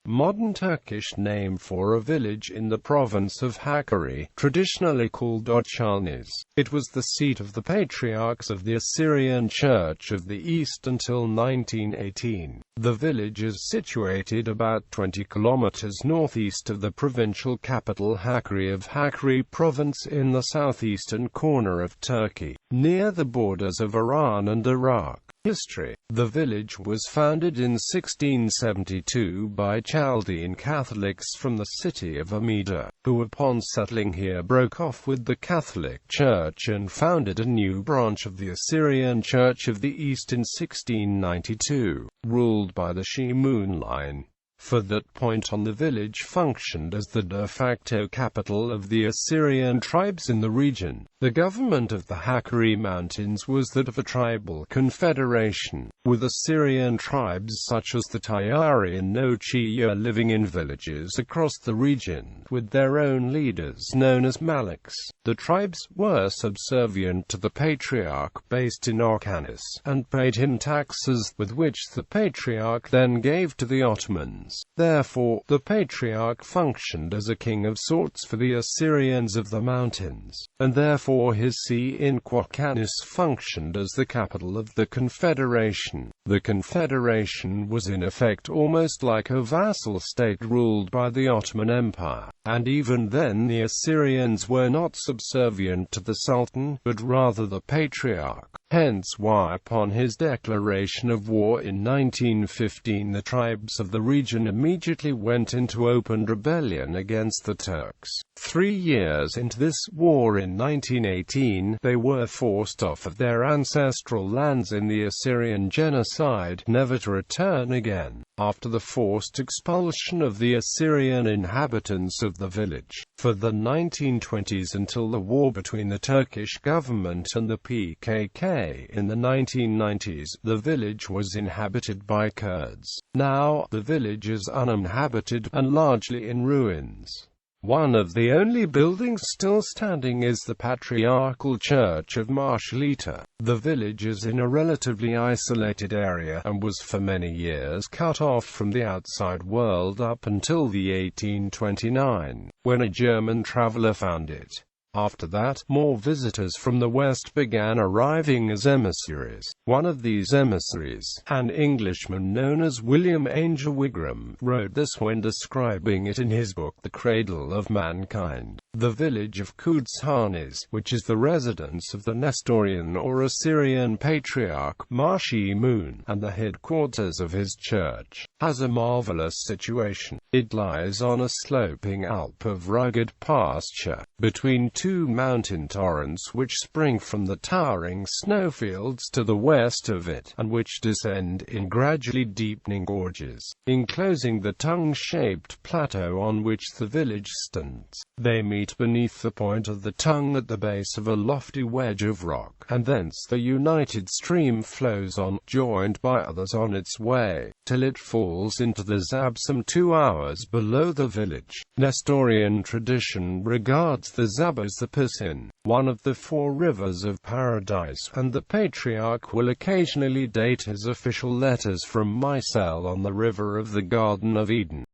modern Turkish name for a village in the province of Hakkari, traditionally called Qodchanis. It was the seat of the Patriarchs of the Assyrian Church of the East until 1918. The village is situated about 20 kilometers northeast of the provincial capital Hakkari of Hakkâri Province in the southeastern corner of Turkey, near the borders of Iran and Iraq. History. The village was founded in 1672 by Chaldean Catholics from the city of Amida, who upon settling here broke off with the Catholic Church and founded a new branch of the Assyrian Church of the East in 1692, ruled by the Shimun line. For that point on, the village functioned as the de facto capital of the Assyrian tribes in the region. The government of the Hakkari Mountains was that of a tribal confederation, with Assyrian tribes such as the Tayari and Nochiya living in villages across the region, with their own leaders known as Maliks. The tribes were subservient to the Patriarch based in Qodchanis, and paid him taxes, with which the Patriarch then gave to the Ottomans. Therefore, the Patriarch functioned as a king of sorts for the Assyrians of the mountains, and therefore his see in Qodchanis functioned as the capital of the Confederation. The Confederation was in effect almost like a vassal state ruled by the Ottoman Empire, and even then the Assyrians were not subservient to the Sultan, but rather the Patriarch. Hence why upon his declaration of war in 1915 the tribes of the region immediately went into open rebellion against the Turks. 3 years into this war in 1918, they were forced off of their ancestral lands in the Assyrian genocide, never to return again, after the forced expulsion of the Assyrian inhabitants of the village. For the 1920s until the war between the Turkish government and the PKK in the 1990s, the village was inhabited by Kurds. Now, the village is uninhabited and largely in ruins. One of the only buildings still standing is the Patriarchal Church of Marshalita. The village is in a relatively isolated area, and was for many years cut off from the outside world up until the 1829, when a German traveller found it. After that, more visitors from the West began arriving as emissaries. One of these emissaries, an Englishman known as William Angel Wigram, wrote this when describing it in his book The Cradle of Mankind. The village of Qodchanis, which is the residence of the Nestorian or Assyrian Patriarch Shimun, and the headquarters of his church, has a marvelous situation. It lies on a sloping alp of rugged pasture, between two mountain torrents which spring from the towering snowfields to the west of it, and which descend in gradually deepening gorges, enclosing the tongue-shaped plateau on which the village stands. They meet beneath the point of the tongue at the base of a lofty wedge of rock, and thence the united stream flows on, joined by others on its way, till it falls into the Zab some 2 hours below the village. Nestorian tradition regards the Zab as the Pisin, one of the 4 rivers of paradise, and the Patriarch will occasionally date his official letters from Micelle on the river of the Garden of Eden.